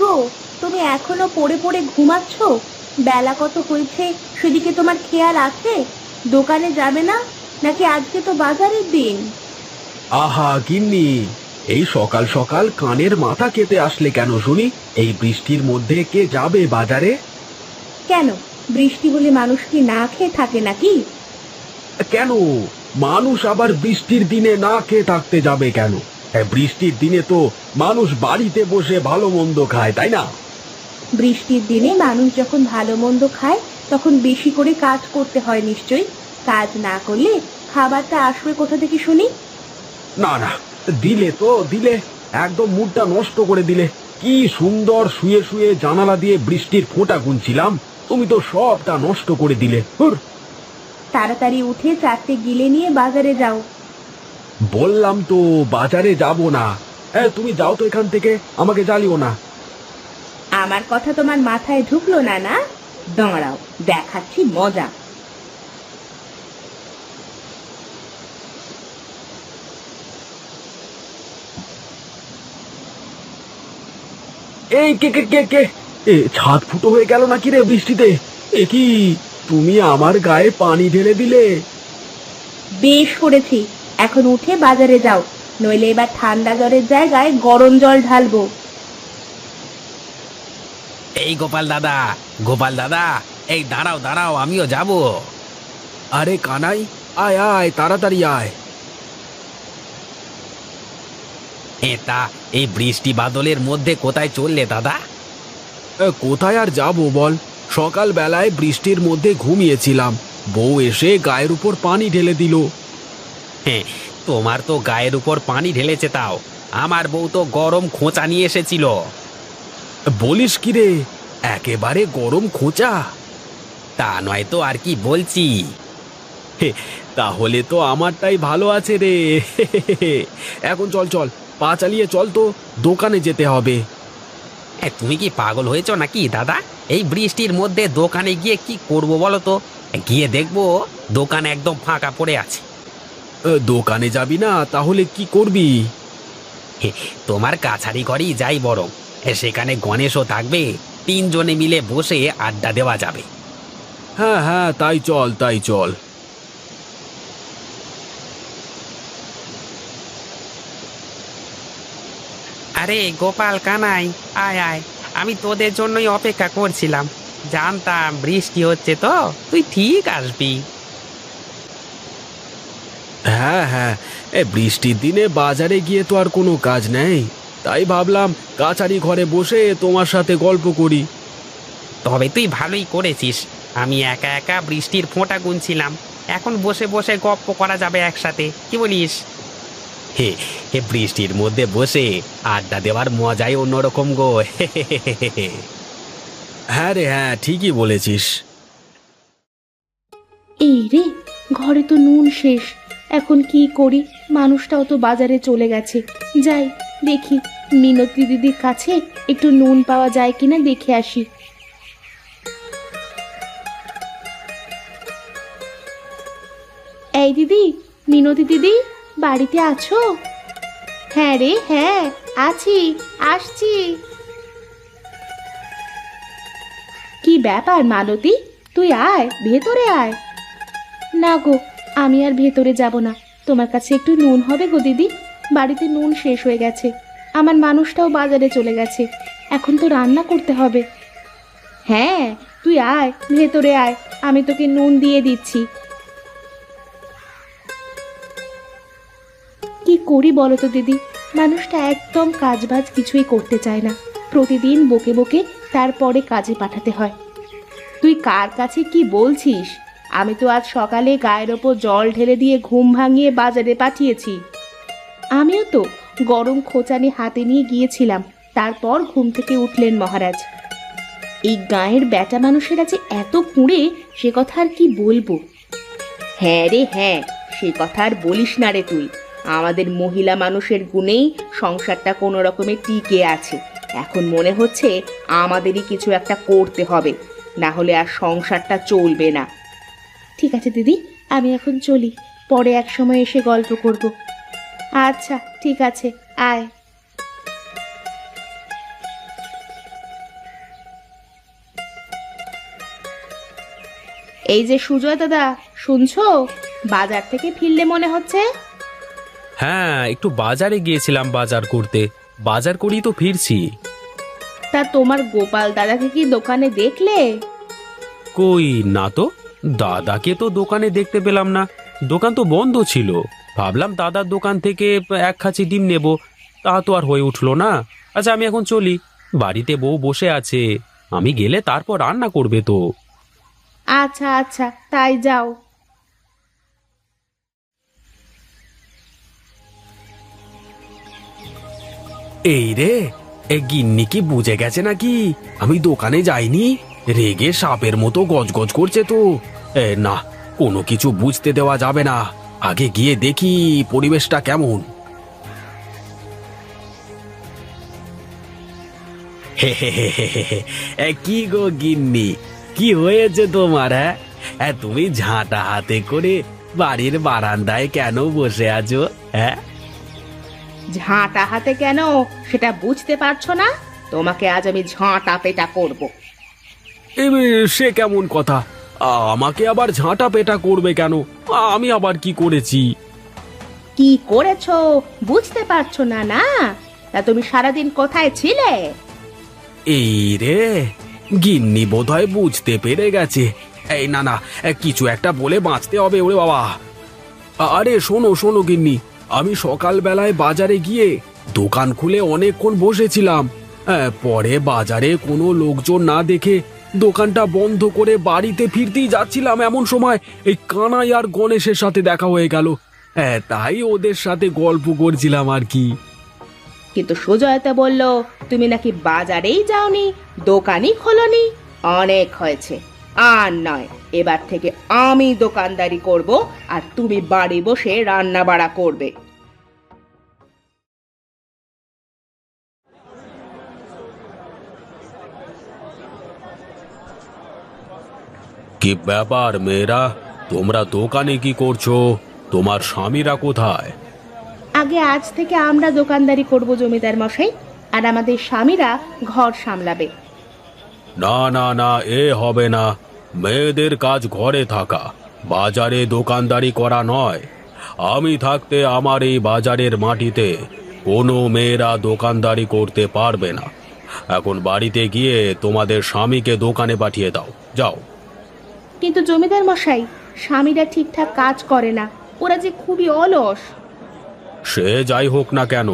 গো, তুমি এখনো পড়ে পড়ে ঘুমাচ্ছ? বেলা কত হয়েছে সেদিকে তোমার খেয়াল আছে? দোকানে যাবে না নাকি? আজকে তো বাজারের দিন। আহা গিন্নি, এই সকাল সকাল কানের মাথা কেটে আসলে কেন শুনি? এই বৃষ্টির মধ্যে কে যাবে বাজারে? কেন, বৃষ্টি হলে মানুষ কি না খেয়ে থাকে নাকি? কেন মানুষ আবার বৃষ্টির দিনে না খেয়ে থাকতে যাবে কেন? বৃষ্টির দিনে তো মানুষ বাড়িতে বসে ভালো মন্দ খায়, তাই না? বৃষ্টির দিনে মানুষ যখন ভালো মন্দ খায় তখন বেশি করে কাজ করতে হয় নিশ্চয়ই। কাজ না করলে খাবারটা আসবে কোথা থেকে শুনি? না না, দিলে তো দিলে, একদম মুডটা নষ্ট করে দিলে। কি সুন্দর শুয়ে শুয়ে জানালা দিয়ে বৃষ্টির ফোঁটা গুনছিলাম, তুমি তো সবটা নষ্ট করে দিলে। হুর। তাড়াতাড়ি উঠে চারটে গিলে নিয়ে বাজারে যাও। বললাম তো বাজারে যাব না। তুমি যাও তো এখান থেকে, আমাকে জ্বালিও না। আমার কথা তোমার মাথায় ঢুকলো না না? দাঁড়াও, দেখাচ্ছি মজা। এই কে কে কে কে ছাদ ফুটো হয়ে গেল নাকি রে বৃষ্টিতে? এ কি, তুমি আমার গায়ে পানি ঢেলে দিলে? বেশ করেছি, এখন উঠে বাজারে যাও, নইলে এবার ঠান্ডা জলের জায়গায় গরম জল ঢালবো। এই গোপাল দাদা, গোপাল দাদা, এই দাঁড়াও দাঁড়াও, আমিও যাব। আরে কানাই, আয় আয় তাড়াতাড়ি আয়। এটা এই বৃষ্টি বাদলের মধ্যে কোথায় চললে দাদা? কোথায় আর যাব বল, সকাল বেলায় বৃষ্টির মধ্যে ঘুমিয়েছিলাম, বউ এসে গায়ের উপর পানি ঢেলে দিল। হ্যাঁ, তোমার তো গায়ের উপর পানি ঢেলেছে, তাও আমার বউ তো গরম খোঁচা নিয়ে এসেছিল। বলিস কি রে, একেবারে গরম খোঁচা? তা নয় তো আর কি বলছি। তাহলে তো আমারটাই ভালো আছে রে। এখন চল চল, পা চালিয়ে চল তো, দোকানে যেতে হবে। তুমি কি পাগল হয়েছো নাকি দাদা? এই বৃষ্টির মধ্যে দোকানে গিয়ে কি করব বলো তো? গিয়ে দেখবো দোকান একদম ফাঁকা পড়ে আছে। দোকানে যাবি না তাহলে কি করবি? তোমার কাছারি ঘরেই যাই বরং, সেখানে গণেশও থাকবে, তিনজনে মিলে বসে আড্ডা দেওয়া যাবে। হ্যাঁ হ্যাঁ, তাই চল তাই চল। আরে গোপাল কানাই, আয় আয়, আমি তোদের জন্যই অপেক্ষা করছিলাম। জানতাম বৃষ্টি হচ্ছে, তো তুই ঠিক আসবি। হ্যাঁ হ্যাঁ, বৃষ্টির দিনে বাজারে গিয়ে তো আর কোনো কাজ নেই, তাই ভাবলাম কাছারি ঘরে বসে তোমার সাথে গল্প করি। তবে তুই ভালোই করেছিস, আমি একা একা বৃষ্টির ফোঁটা গুনছিলাম, এখন বসে বসে গপ্প করা যাবে একসাথে, কি বলিস? হে হে, বৃষ্টির মধ্যে বসে আড্ডা দেওয়ার মজাই অন্যরকম গো। হ্যাঁ রে হ্যাঁ, ঠিকই বলেছিস। এই রে, ঘরে তো নুন শেষ, এখন কি করি? মানুষটাও তো বাজারে চলে গেছে। যাই দেখি, মিনতি দিদির কাছে একটু নুন পাওয়া যায় কিনা দেখে আসি। এই দিদি, মিনতি দিদি, বাড়িতে আছো? হ্যাঁ রে হ্যাঁ, আছি, আসছি। কি ব্যাপার মালতী, তুই আয়, ভেতরে আয়। না গো, আমি আর ভেতরে যাব না। তোমার কাছে একটু নুন হবে গো দিদি? বাড়িতে নুন শেষ হয়ে গেছে, আমার মানুষটাও বাজারে চলে গেছে, এখন তো রান্না করতে হবে। হ্যাঁ, তুই আয়, ভেতরে আয়, আমি তোকে নুন দিয়ে দিচ্ছি। কি করি বলো তো দিদি, মানুষটা একদম কাজবাজ কিছুই করতে চায় না, প্রতিদিন বকে বকে তারপরে কাজে পাঠাতে হয়। তুই কার কাছে কি বলছিস? আমি তো আজ সকালে গায়ের ওপর জল ঢেলে দিয়ে ঘুম ভাঙিয়ে বাজারে পাঠিয়েছি। আমিও তো গরম খোঁচানি হাতে নিয়ে গিয়েছিলাম, তারপর ঘুম থেকে উঠলেন মহারাজ। এই গাঁয়ের বেটা মানুষেরা যে এত কুঁড়ে, সে কথা আর কি বলবো। হ্যাঁ রে হ্যাঁ, সে কথা আর বলিস না রে তুই। আমাদের মহিলা মানুষের গুণেই সংসারটা কোনো রকমে টিকে আছে। এখন মনে হচ্ছে আমাদেরই কিছু একটা করতে হবে, না হলে আর সংসারটা চলবে না। ঠিক আছে দিদি, আমি এখন চলি, পরে এক সময় এসে গল্প করব। আচ্ছা ঠিক আছে, আয়। এই যে সুজয় দাদা, শুনছো? বাজার থেকে ফিরলে মনে হচ্ছে। হ্যাঁ, একটু বাজারে গিয়েছিলাম বাজার করতে। বাজার করেই তো ফিরছি। তা তোমার গোপাল দাদাকে কি দোকানে দেখলে? কই না তো, দাদাকে তো দোকানে দেখতে পেলাম না। দোকান তো বন্ধ ছিল। ভাবলাম দাদার দোকান থেকে এক খাঁচি ডিম নেব, তা তো আর হয়ে উঠলো না। আচ্ছা, আমি এখন চলি। বাড়িতে বউ বসে আছে, আমি গেলে তারপর রান্না করবে তো। আচ্ছা আচ্ছা, তাই যাও। এই রে, এ গিন্নি কি বুঝে গেছে নাকি আমি দোকানে যাইনি? রেগে সাপের মতো গজগজ করছে তো। না, কোনো কিছু বুঝতে দেওয়া যাবে না। আগে গিয়ে দেখি পরিবেশটা কেমন। হে হে হে হে হে হে। কি গো গিন্নি, কি হয়েছে তোমার? হ্যাঁ, তুমি ঝাঁটা হাতে করে বাড়ির বারান্দায় কেন বসে আছো? হ্যাঁ, ঝাঁটা হাতে কেন সেটা বুঝতে পারছো না? তোমাকে আজ আমি ঝাঁটা পেটা করব। সে কেমন কথা? আমাকে আবার ঝাঁটা পেটা করবে কেন? আমি আবার কি করেছি? কি করেছো বুঝতে পারছো না? না, তা তুমি সারাদিন কোথায় ছিলে? এই রে, গিন্নি বোধহয় বুঝতে পেরে গেছে। এই না না, কিছু একটা বলে বাঁচতে হবে। ওরে বাবা! আরে শোনো শোনো গিন্নি, আমি সকালবেলায় বাজারে গিয়ে দোকান খুলে অনেকক্ষণ বসেছিলাম। পরে বাজারে কোনো লোকজন না দেখে দোকানটা বন্ধ করে বাড়িতে ফিরতেই যাচ্ছিলাম, এমন সময় এই কানাই আর গণেশের সাথে দেখা হয়ে গেল। তাই ওদের সাথে গল্প করছিলাম আর কি। কিন্তু সুজয়তা বলল তুমি নাকি বাজারেই যাওনি, দোকানই খোলনি। অনেক হয়েছে, আর নয়। এবার থেকে আমি দোকানদারি করব, আর তুমি বাড়ি বসে রান্না বাড়া করবে। কি ব্যাপার মেয়েরা, তোমরা দোকানে কি করছো? তোমার স্বামীরা কোথায়? আগে আজ থেকে আমরা দোকানদারি করব জমিদার মশাই, আর আমাদের স্বামীরা ঘর সামলাবে। না না না, এ হবে না। মেয়েদের কাজ ঘরে থাকা, বাজারে দোকানদারি করা নয়। আমি থাকতে আমার এই বাজারের মাটিতে কোনো মেয়েরা দোকানদারি করতে পারবে না। এখন বাড়িতে গিয়ে তোমাদের স্বামীকে দোকানে পাঠিয়ে দাও, যাও। কিন্তু জমিদার মশাই, স্বামীরা ঠিকঠাক কাজ করে না, ওরা যে খুবই অলস। সে যাই হোক না কেন,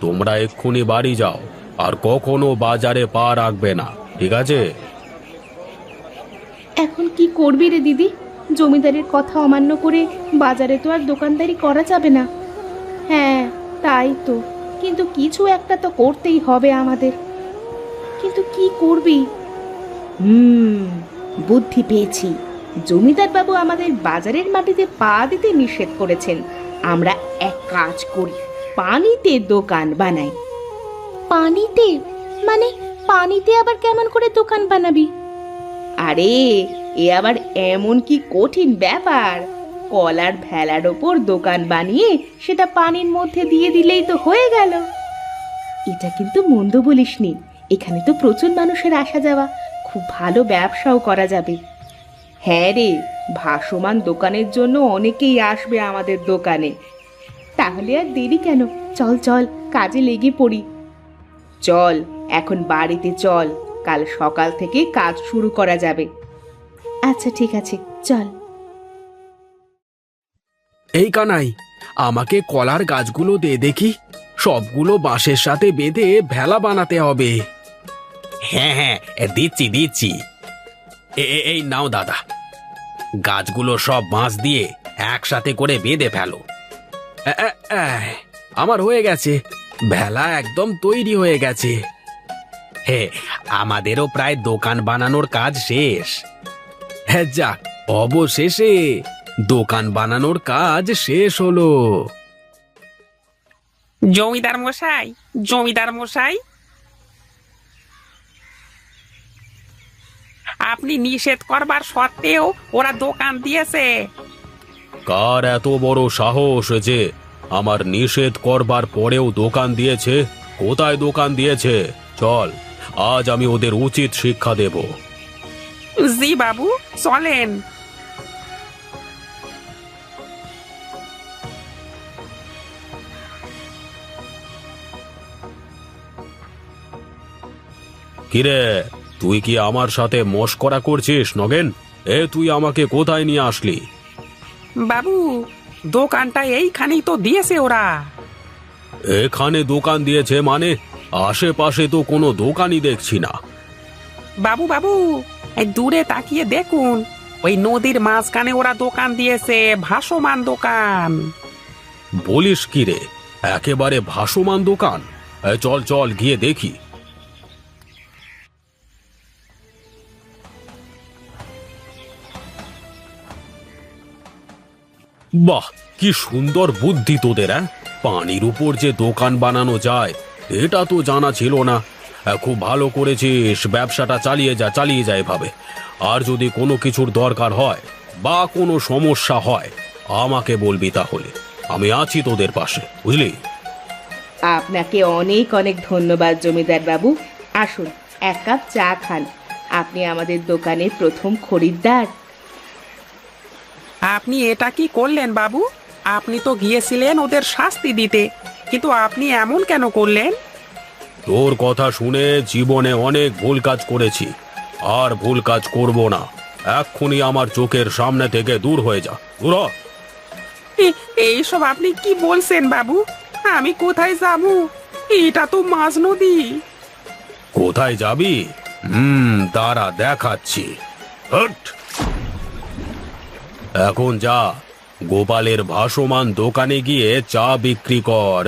তোমরা এক্ষুনি বাড়ি যাও, আর কখনো বাজারে পা রাখবে না, ঠিক আছে? এখন কি করবি রে দিদি? জমিদারের কথা অমান্য করে বাজারে তো আর দোকানদারি করা যাবে না। হ্যাঁ, তাই তো। কিন্তু কিছু একটা তো করতেই হবে আমাদের। কিন্তু কি করবি? বুদ্ধি পেয়েছি। জমিদার বাবু আমাদের বাজারের মাটিতে পা দিতে নিষেধ করেছেন। আমরা এক কাজ করি, পানিতে দোকান বানাই। পানিতে? মানে পানিতে আবার কেমন করে দোকান বানাবি? আরে, এ আবার এমন কি কঠিন ব্যাপার? কলার ভেলার ওপর দোকান বানিয়ে সেটা পানির মধ্যে দিয়ে দিলেই তো হয়ে গেল। এটা কিন্তু মন্দ বলিসনি। এখানে তো প্রচুর মানুষের আসা যাওয়া, খুব ভালো ব্যবসাও করা যাবে। হ্যাঁ রে, ভাসমান দোকানের জন্য অনেকেই আসবে আমাদের দোকানে। তাহলে আর দেরি কেন? চল চল, কাজে লেগে পড়ি। চল, এখন বাড়িতে চল, কাল সকাল থেকে কাজ শুরু করা যাবে। আচ্ছা ঠিক আছে, চল। এই কানাই, আমাকে কলার গাছগুলো দে দেখি। সবগুলো বাঁশের সাথে বেঁধে ভেলা বানাতে হবে। হ্যাঁ হ্যাঁ, দিচ্ছি দিচ্ছি। এই নাও দাদা, গাছগুলো সব বাঁশ দিয়ে একসাথে করে বেঁধে ফেলো। আমার হয়ে গেছে, ভেলা একদম তৈরি হয়ে গেছে। হে, আমাদেরও প্রায় দোকান বানানোর কাজ শেষ। হ্যাঁ, যাক, অবশেষে দোকান বানানোর কাজ শেষ হলো। জমিদার মশাই, জমিদার মশাই, আপনি নিষেধ করবার সত্ত্বেও ওরা দোকান দিয়েছে। কার এত বড় সাহস যে আমার নিষেধ করবার পরেও দোকান দিয়েছে? কোথায় দোকান দিয়েছে? চল, আজ আমি ওদের উচিত শিক্ষা দেব। জি বাবু, চলেন। কিরে, তুই কি আমার সাথে মশকরা করছিস নগেন? তুই আমাকে কোথায় নিয়ে আসলি? বাবু, দোকানটা এইখানেই তো দিয়েছে ওরা। এখানে দোকান দিয়েছে মানে? আশেপাশে তো কোনো দোকানই দেখছি না। বাবু বাবু, এই দূরে তাকিয়ে দেখুন, ওই নদীর মাঝখানে ওরা দোকান দিয়েছে, ভাসমান দোকান। বলিস কি রে, একেবারে ভাসমান দোকান? চল চল গিয়ে দেখি। বাহ, কি সুন্দর বুদ্ধি তোদের! পানির উপর যে দোকান বানানো যায় এটা তো জানা ছিল না। খুব ভালো করেছিস, ব্যবসাটা চালিয়ে যা এভাবে। আর যদি কোনো কিছুর দরকার হয় বা কোনো সমস্যা হয় আমাকে বলবি, তাহলে আমি আছি তোদের পাশে, বুঝলি? আপনাকে অনেক অনেক ধন্যবাদ জমিদার বাবু। আসুন, এক কাপ চা খান। আপনি আমাদের দোকানের প্রথম খরিদ্দার। আপনি এটা কি করলেন বাবু? আপনি তো গিয়েছিলেন ওদের শাস্তি দিতে, কিন্তু আপনি এমন কেন করলেন? তোর কথা শুনে জীবনে অনেক ভুল কাজ করেছি, আর ভুল কাজ করব না। এক্ষুনি আমার চোখের সামনে থেকে দূর হয়ে যা, দূর হ। এইসব আপনি কি বলছেন বাবু? আমি কোথায় যাব? এটা তো মাঝ নদী। কোথায় যাবি? দাঁড়া, দেখাচ্ছি। হট! এখন যা, গোপালের ভাসমান দোকানে গিয়ে চা বিক্রি কর।